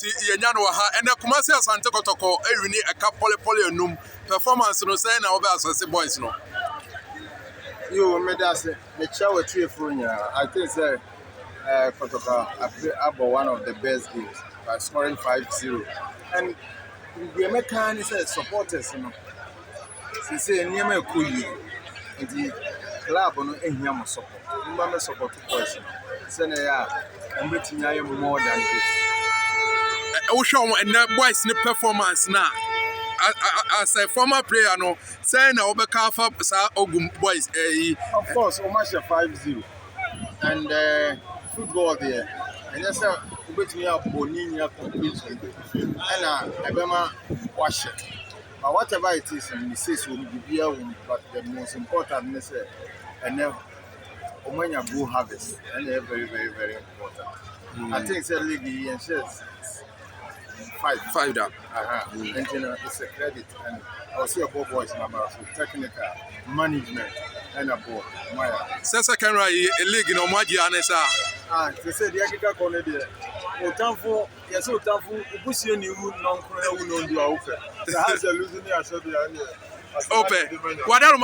nti yenya no ha ene Kumasi Asante Kotoko ewini eka pole enum performance no say na obe Asase boys no you made us the chair with you for I think say Kotoko about one of the best games by scoring 5-0 and we make kind of supporters you know say nyema ekoyi nti club no ehia mo support mba me support boys say na ya mbetinya ye more than this we show and boys ni performance na as a former player no say na obe ka fa sa ogum boys of course o match 5-0 and football there and just mbetinya boni nya competition and abema wash but whatever it is and says will be here but the most important is and now omanya go harvest and they're very important. I think it's a league and shares 5 that and you know it's a credit and I'll see a boys number of technical management and a board Sasa can right a league no maji anesa they said the Africa corner there Otamfo yes Otamfo ubusie ni wu non kro e wu no ndu a ope the house losing ya so the ope wadaru